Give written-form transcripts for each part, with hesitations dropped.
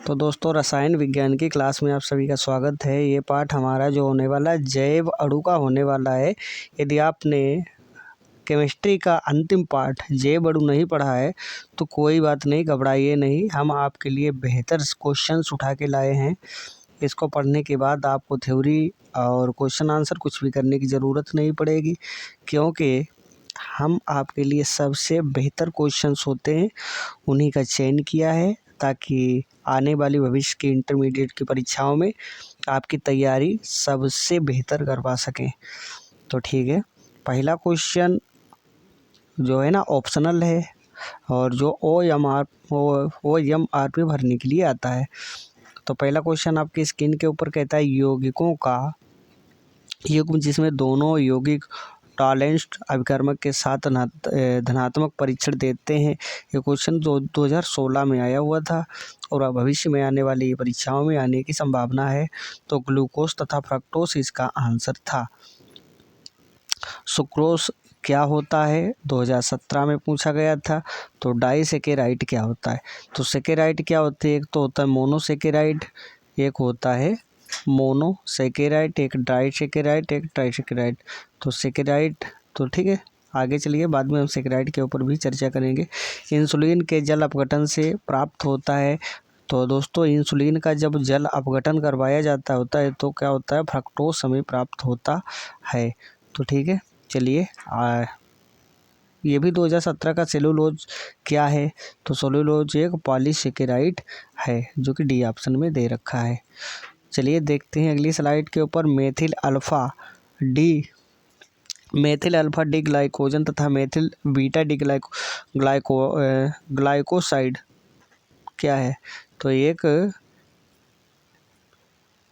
तो दोस्तों रसायन विज्ञान की क्लास में आप सभी का स्वागत है। ये पाठ हमारा जो होने वाला है जैव अणु का होने वाला है। यदि आपने केमिस्ट्री का अंतिम पाठ जैव अणु नहीं पढ़ा है तो कोई बात नहीं, घबराइए नहीं, हम आपके लिए बेहतर क्वेश्चंस उठा के लाए हैं। इसको पढ़ने के बाद आपको थ्योरी और क्वेश्चन आंसर कुछ भी करने की ज़रूरत नहीं पड़ेगी, क्योंकि हम आपके लिए सबसे बेहतर क्वेश्चंस होते हैं उन्हीं का चयन किया है, ताकि आने वाली भविष्य की इंटरमीडिएट की परीक्षाओं में आपकी तैयारी सबसे बेहतर करवा सकें। तो ठीक है, पहला क्वेश्चन जो है ना ऑप्शनल है और जो ओ एम आर पे भरने के लिए आता है। तो पहला क्वेश्चन आपकी स्क्रीन के ऊपर कहता है यौगिकों का युग्म जिसमें दोनों यौगिक टॉलेंट अभिकर्मक के साथ धनात्मक परीक्षण देते हैं। ये क्वेश्चन 2016 में आया हुआ था और भविष्य में आने वाली परीक्षाओं में आने की संभावना है। तो ग्लूकोज तथा फ्रक्टोज इसका आंसर था। सुक्रोज क्या होता है 2017 में पूछा गया था। तो डाइसेकेराइड क्या होता है। तो सेकेराइड क्या होते हैं, एक तो होता है मोनोसेकेराइड, एक होता है मोनोसेकेराइड, एक डाइसेकेराइड, एक ट्राइसेकेराइड। तो सेकेराइड तो ठीक है, आगे चलिए, बाद में हम सेकेराइड के ऊपर भी चर्चा करेंगे। इंसुलिन के जल अपघटन से प्राप्त होता है। तो दोस्तों इंसुलिन का जब जल अपघटन करवाया जाता होता है तो क्या होता है, फ्रक्टोज हमें प्राप्त होता है। तो ठीक है, चलिए ये भी 2017 का सेलुलोज क्या है। तो सेलुलोज एक पॉलीसेकेराइड है जो कि डी ऑप्शन में दे रखा है। चलिए देखते हैं अगली स्लाइड के ऊपर मेथिल अल्फा डी ग्लाइकोजन तथा मेथिल बीटा डी ग्लाइकोसाइड क्या है। तो एक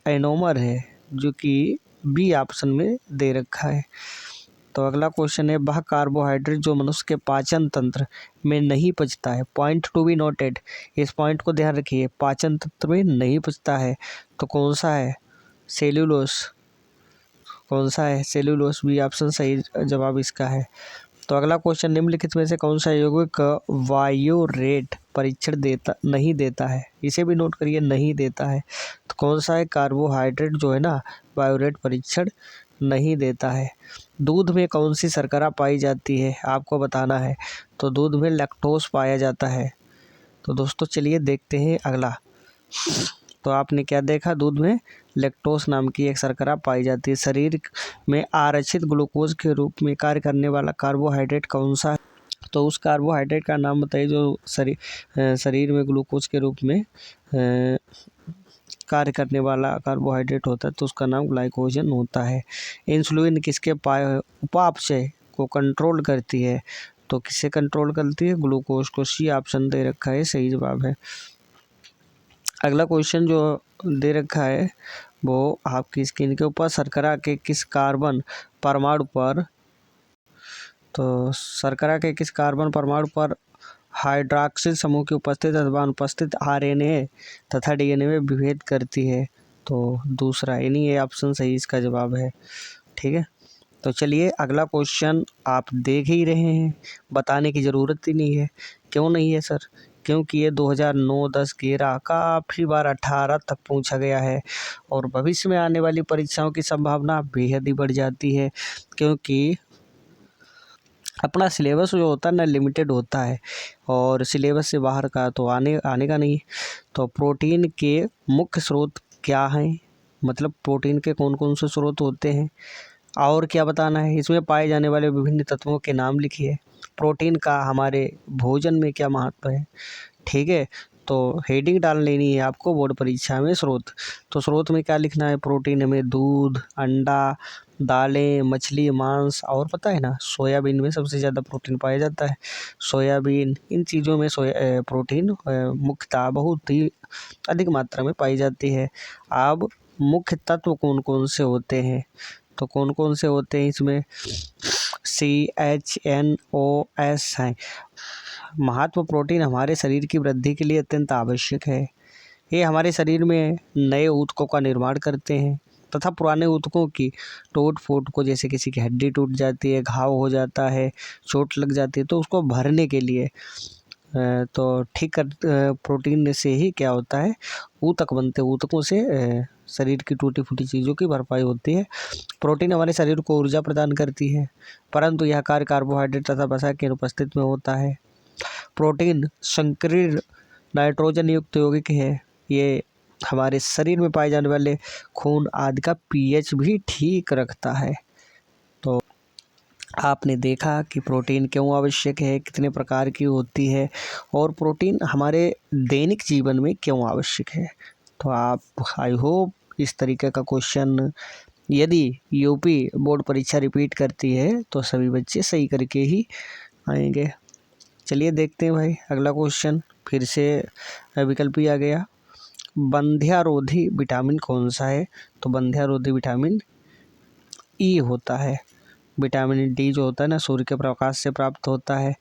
एनोमर है जो कि बी ऑप्शन में दे रखा है। तो अगला क्वेश्चन है वह कार्बोहाइड्रेट जो मनुष्य के पाचन तंत्र में नहीं पचता है। पॉइंट टू बी नोटेड, इस पॉइंट को ध्यान रखिए, पाचन तंत्र में नहीं पचता है तो कौन सा है, सेल्यूलोज। कौन सा है, सेल्यूलोज, बी ऑप्शन सही जवाब इसका है। तो अगला क्वेश्चन निम्नलिखित में से कौन सा यौगिक वायोरेट परीक्षण नहीं देता है। इसे भी नोट करिए, नहीं देता है। तो कौन सा है, कार्बोहाइड्रेट जो है ना वायोरेट परीक्षण नहीं देता है। दूध में कौन सी शर्करा पाई जाती है आपको बताना है। तो दूध में लैक्टोज पाया जाता है। तो दोस्तों चलिए देखते हैं अगला। तो आपने क्या देखा, दूध में लैक्टोज नाम की एक शर्करा पाई जाती है। शरीर में आरक्षित ग्लूकोज के रूप में कार्य करने वाला कार्बोहाइड्रेट कौन सा है। तो उस कार्बोहाइड्रेट का नाम बताइए जो शरीर में ग्लूकोज के रूप में कार्य करने वाला कार्बोहाइड्रेट होता है, तो उसका नाम ग्लाइकोजन होता है। इंसुलिन किसके उपापचय को कंट्रोल करती है। तो किसे कंट्रोल करती है, ग्लूकोज को, सी ऑप्शन दे रखा है, सही जवाब है। अगला क्वेश्चन जो दे रखा है वो आपकी स्क्रीन के ऊपर शर्करा के किस कार्बन परमाणु पर, तो शर्करा के किस कार्बन परमाणु पर हाइड्रॉक्सिल समूह की उपस्थित अथवा अनुपस्थित आरएनए तथा डीएनए में विभेद करती है। तो दूसरा, यानी ये ऑप्शन सही इसका जवाब है। ठीक है, तो चलिए अगला क्वेश्चन आप देख ही रहे हैं, बताने की ज़रूरत ही नहीं है। क्यों नहीं है सर, क्योंकि ये 2009, 10, 11 काफ़ी बार 18 तक पूछा गया है और भविष्य में आने वाली परीक्षाओं की संभावना बेहद ही बढ़ जाती है, क्योंकि अपना सिलेबस जो होता है ना लिमिटेड होता है और सिलेबस से बाहर का तो आने का नहीं। तो प्रोटीन के मुख्य स्रोत क्या हैं, मतलब प्रोटीन के कौन कौन से स्रोत होते हैं और क्या बताना है, इसमें पाए जाने वाले विभिन्न तत्वों के नाम लिखिए, प्रोटीन का हमारे भोजन में क्या महत्व है। ठीक है, तो हेडिंग डाल लेनी है आपको बोर्ड परीक्षा में स्रोत। तो स्रोत में क्या लिखना है, प्रोटीन में दूध, अंडा, दालें, मछली, मांस और पता है ना सोयाबीन में सबसे ज़्यादा प्रोटीन पाया जाता है। सोयाबीन, इन चीज़ों में प्रोटीन मुख्यतः बहुत ही अधिक मात्रा में पाई जाती है। अब मुख्य तत्व कौन कौन से होते हैं, तो कौन कौन से होते हैं इसमें, CHNOS हैं। महत्व, प्रोटीन हमारे शरीर की वृद्धि के लिए अत्यंत आवश्यक है। ये हमारे शरीर में नए ऊतकों का निर्माण करते हैं तथा पुराने ऊतकों की टूट फूट को, जैसे किसी की हड्डी टूट जाती है, घाव हो जाता है, चोट लग जाती है, तो उसको भरने के लिए तो ठीक कर प्रोटीन से ही क्या होता है, ऊतक बनते हैं। ऊतकों से शरीर की टूटी फूटी चीज़ों की भरपाई होती है। प्रोटीन हमारे शरीर को ऊर्जा प्रदान करती है, परंतु यह कार्य कार्बोहाइड्रेट तथा वसा की अनुपस्थिति में होता है। प्रोटीन संकीर्ण नाइट्रोजन युक्त यौगिक है। ये हमारे शरीर में पाए जाने वाले खून आदि का पीएच भी ठीक रखता है। तो आपने देखा कि प्रोटीन क्यों आवश्यक है, कितने प्रकार की होती है, और प्रोटीन हमारे दैनिक जीवन में क्यों आवश्यक है। तो आप, आई होप, इस तरीके का क्वेश्चन यदि यूपी बोर्ड परीक्षा रिपीट करती है तो सभी बच्चे सही करके ही आएंगे। चलिए देखते हैं भाई अगला क्वेश्चन। फिर से विकल्प ही आ गया। बंध्यारोधी विटामिन कौन सा है? तो बंध्यारोधी विटामिन ई होता है। विटामिन डी जो होता है ना, सूर्य के प्रकाश से प्राप्त होता है।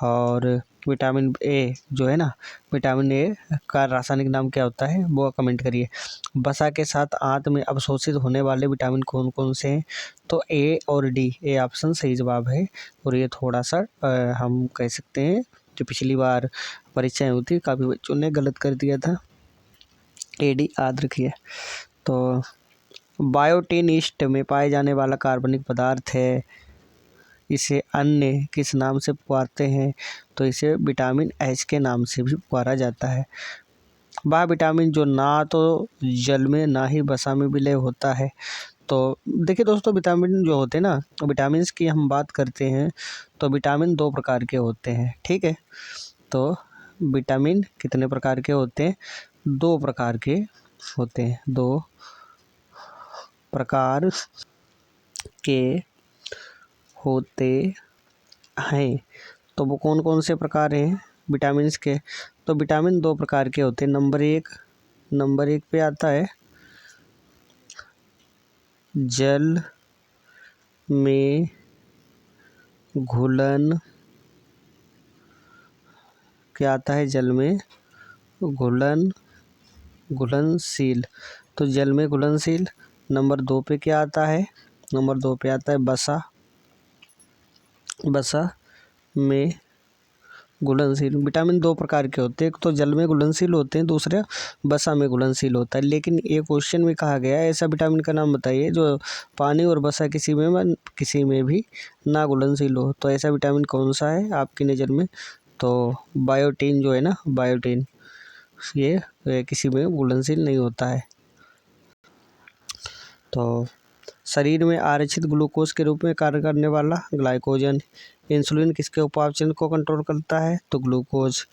और विटामिन ए जो है ना, विटामिन ए का रासायनिक नाम क्या होता है वो कमेंट करिए। वसा के साथ आंत में अवशोषित होने वाले विटामिन कौन कौन से हैं? तो ए और डी, ए ऑप्शन सही जवाब है। और ये थोड़ा सा हम कह सकते हैं जो पिछली बार परीक्षाएं हुई थी काफ़ी बच्चों ने गलत कर दिया था। ए डी याद रखिए। तो बायोटिन ईस्ट में पाए जाने वाला कार्बनिक पदार्थ है। इसे अन्य किस नाम से पुकारते हैं? तो इसे विटामिन एच के नाम से भी पुकारा जाता है। वह विटामिन जो ना तो जल में ना ही वसा में विलय होता है। तो देखिए दोस्तों, विटामिन जो होते हैं ना, विटामिन्स की हम बात करते हैं तो विटामिन 2 प्रकार के होते हैं। ठीक है, तो विटामिन कितने प्रकार के होते हैं? 2 प्रकार के होते हैं। 2 प्रकार के होते हैं। तो वो कौन कौन से प्रकार हैं विटामिन्स के? तो विटामिन 2 प्रकार के होते हैं। नंबर एक पे आता है जल में घुलन, क्या आता है? जल में घुलनशील। तो जल में घुलनशील। नंबर 2 पे क्या आता है? नंबर 2 पे आता है वसा में घुलनशील। विटामिन 2 प्रकार के होते हैं, एक तो जल में घुलनशील होते हैं, दूसरा वसा में घुलनशील होता है। लेकिन ये क्वेश्चन में कहा गया है ऐसा विटामिन का नाम बताइए जो पानी और वसा किसी में भी ना घुलनशील हो। तो ऐसा विटामिन कौन सा है आपकी नज़र में? तो बायोटिन जो है ना, बायोटिन, ये किसी में घुलनशील नहीं होता है। तो शरीर में आरक्षित ग्लूकोज के रूप में कार्य करने वाला ग्लाइकोजन। इंसुलिन किसके उपापचयन को कंट्रोल करता है? तो ग्लूकोज।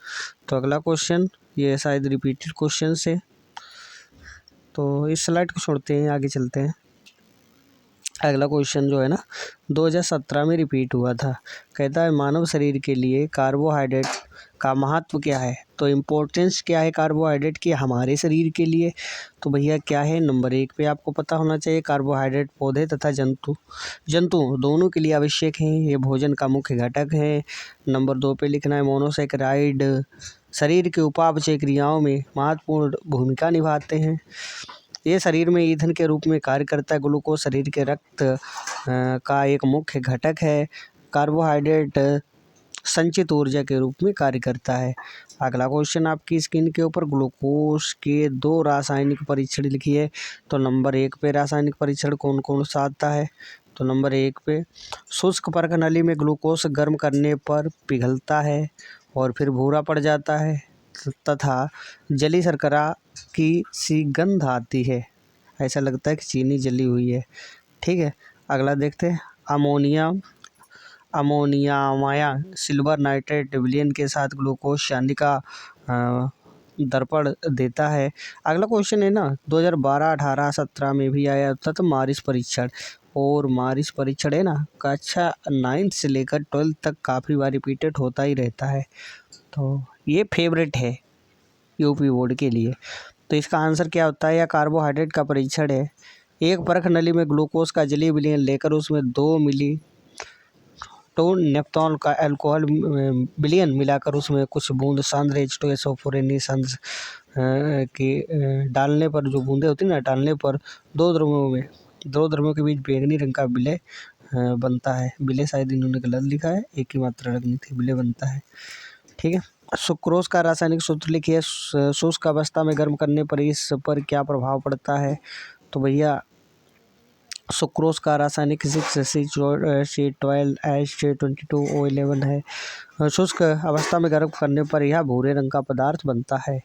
तो अगला क्वेश्चन, ये शायद रिपीटेड क्वेश्चन है, तो इस स्लाइड को छोड़ते हैं, आगे चलते हैं। अगला क्वेश्चन जो है ना 2017 में रिपीट हुआ था। कहता है मानव शरीर के लिए कार्बोहाइड्रेट का महत्व क्या है? तो इम्पोर्टेंस क्या है कार्बोहाइड्रेट की हमारे शरीर के लिए? तो भैया क्या है? नंबर 1 पे आपको पता होना चाहिए, कार्बोहाइड्रेट पौधे तथा जंतु दोनों के लिए आवश्यक हैं, ये भोजन का मुख्य घटक है। नंबर 2 पे लिखना है मोनोसैकेराइड शरीर के उपापचय क्रियाओं में महत्वपूर्ण भूमिका निभाते हैं। ये शरीर में ईंधन के रूप में कार्य करता है। ग्लूकोज शरीर के रक्त का एक मुख्य घटक है। कार्बोहाइड्रेट संचित ऊर्जा के रूप में कार्य करता है। अगला क्वेश्चन आपकी स्क्रीन के ऊपर, ग्लूकोज के 2 रासायनिक परीक्षण लिखिए। तो नंबर 1 पे रासायनिक परीक्षण कौन कौन सा आता है? तो नंबर 1 पे शुष्क परख नली में ग्लूकोज गर्म करने पर पिघलता है और फिर भूरा पड़ जाता है तथा जली शर्करा की सी गंध आती है, ऐसा लगता है कि चीनी जली हुई है। ठीक है, अगला देखते हैं। अमोनियामाया सिल्वर नाइट्रेट विलयन के साथ ग्लूकोज चांदी का दर्पण देता है। अगला क्वेश्चन है ना 2012, 18, 17 में भी आया था, तो मारिस परीक्षण। और मारिस परीक्षण है ना कक्षा 9 से लेकर 12 तक काफ़ी बार रिपीटेड होता ही रहता है। तो ये फेवरेट है यूपी बोर्ड के लिए। तो इसका आंसर क्या होता है? या कार्बोहाइड्रेट का परीक्षण है। एक परख नली में ग्लूकोज का जलीय विलयन लेकर उसमें 2 मिली तो नेप्थॉल का अल्कोहल विलयन मिलाकर उसमें कुछ बूंद सांद्र H2SO4 की डालने पर, जो बूंदें होती हैं ना, डालने पर दो द्रव्यों के बीच बैंगनी रंग का विलय बनता है। विलय शायद इन्होंने गलत लिखा है, एक ही मात्रा रखनी थी, विलय बनता है। ठीक है, सुक्रोज का रासायनिक सूत्र लिखिए। शुष्क अवस्था में गर्म करने पर इस पर क्या प्रभाव पड़ता है? तो भैया सुक्रोज का रासायनिक C12H22O11 है। शुष्क अवस्था में गर्म करने पर यह भूरे रंग का पदार्थ बनता है।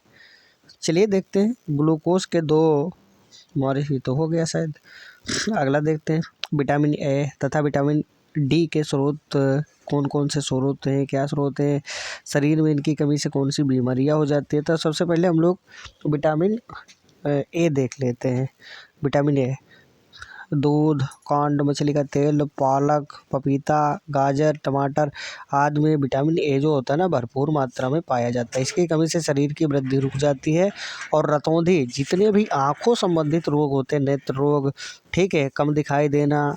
चलिए देखते हैं ग्लूकोज के 2 मॉलिक्यूल तो हो गया शायद। अगला देखते हैं विटामिन ए तथा विटामिन डी के स्रोत कौन कौन से स्रोत हैं, क्या स्रोत हैं, शरीर में इनकी कमी से कौन सी बीमारियां हो जाती है। तो सबसे पहले हम लोग विटामिन ए देख लेते हैं। विटामिन ए दूध, कांड, मछली का तेल, पालक, पपीता, गाजर, टमाटर आदि में विटामिन ए जो होता है ना भरपूर मात्रा में पाया जाता है। इसकी कमी से शरीर की वृद्धि रुक जाती है और रतौंधी जितने भी आँखों संबंधित रोग होते हैं, नेत्र रोग, ठीक है, कम दिखाई देना,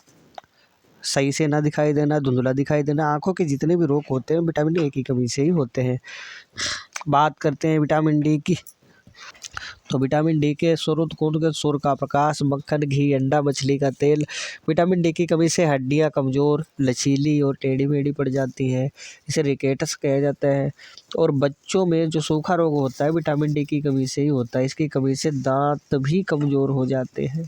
सही से ना दिखाई देना, धुंधला दिखाई देना, आँखों के जितने भी रोग होते हैं विटामिन ए की कमी से ही होते हैं। बात करते हैं विटामिन डी की। तो विटामिन डी के स्रोत कौन के? सूर्य का प्रकाश, मक्खन, घी, अंडा, मछली का तेल। विटामिन डी की कमी से हड्डियां कमज़ोर, लचीली और टेढ़ी मेढ़ी पड़ जाती है। इसे रिकेटस कहा जाता है। और बच्चों में जो सूखा रोग होता है विटामिन डी की कमी से ही होता है। इसकी कमी से दांत भी कमज़ोर हो जाते हैं।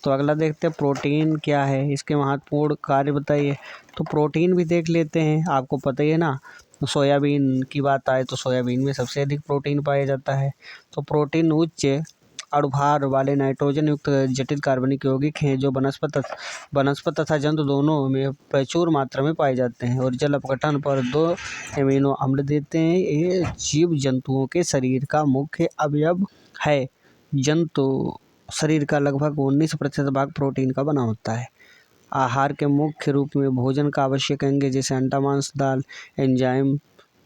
तो अगला देखते हैं प्रोटीन क्या है, इसके महत्वपूर्ण कार्य बताइए। तो प्रोटीन भी देख लेते हैं। आपको पता ही है ना, सोयाबीन की बात आए तो सोयाबीन में सबसे अधिक प्रोटीन पाया जाता है। तो प्रोटीन उच्च अणुभार वाले नाइट्रोजन युक्त जटिल कार्बनिक यौगिक हैं जो वनस्पति तथा जंतु दोनों में प्रचुर मात्रा में पाए जाते हैं और जल अपघटन पर 2 एमिनो अम्ल देते हैं। ये जीव जंतुओं के शरीर का मुख्य अवयव है। जंतु शरीर का लगभग 19% भाग प्रोटीन का बना होता है। आहार के मुख्य रूप में भोजन का आवश्यक अंग जैसे अंडा, मांस, दाल, एंजाइम,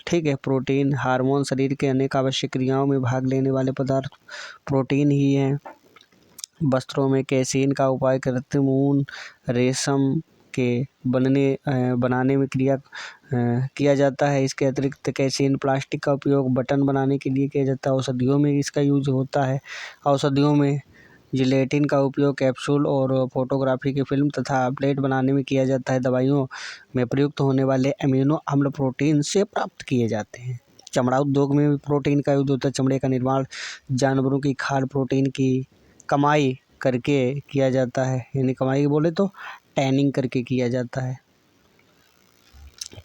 ठीक है, प्रोटीन, हार्मोन, शरीर के अनेक आवश्यक क्रियाओं में भाग लेने वाले पदार्थ प्रोटीन ही हैं। वस्त्रों में कैसीन का उपाय कृत्रिम ऊन, रेशम के बनाने में किया जाता है। इसके अतिरिक्त कैसीन प्लास्टिक का उपयोग बटन बनाने के लिए किया जाता है। औषधियों में इसका यूज होता है। औषधियों में जिलेटिन का उपयोग कैप्सूल और फोटोग्राफी की फिल्म तथा प्लेट बनाने में किया जाता है। दवाइयों में प्रयुक्त होने वाले अमीनो अम्ल प्रोटीन से प्राप्त किए जाते हैं। चमड़ा उद्योग में भी प्रोटीन का यूज होता है। चमड़े का निर्माण जानवरों की खाल प्रोटीन की कमाई करके किया जाता है, यानी कमाई बोले तो टैनिंग करके किया जाता है।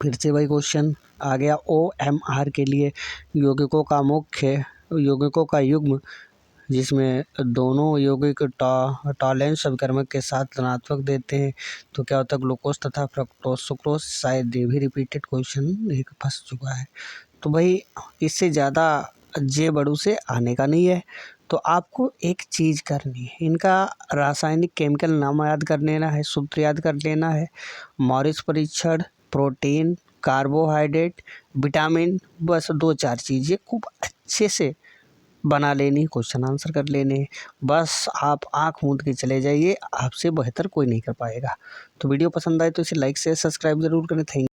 फिर से वही क्वेश्चन आ गया। OMR के लिए यौगिकों का युग्म जिसमें दोनों यौगिक टॉलेंस अभिकर्मक के साथ धनात्मक देते हैं तो क्या होता है? ग्लूकोज तथा फ्रक्टोज, सुक्रोज। शायद ये भी रिपीटेड क्वेश्चन एक फंस चुका है। तो भाई इससे ज़्यादा जे बड़ू से आने का नहीं है। तो आपको एक चीज़ करनी है, इनका रासायनिक केमिकल नाम याद कर लेना है, सूत्र याद कर लेना है। मॉरिस परीक्षण, प्रोटीन, कार्बोहाइड्रेट, विटामिन, बस 2-4 चीज़ें खूब अच्छे से बना लेनी, क्वेश्चन आंसर कर लेने। बस आप आँख मूंद के चले जाइए, आपसे बेहतर कोई नहीं कर पाएगा। तो वीडियो पसंद आए तो इसे लाइक शेयर सब्सक्राइब ज़रूर करें। थैंक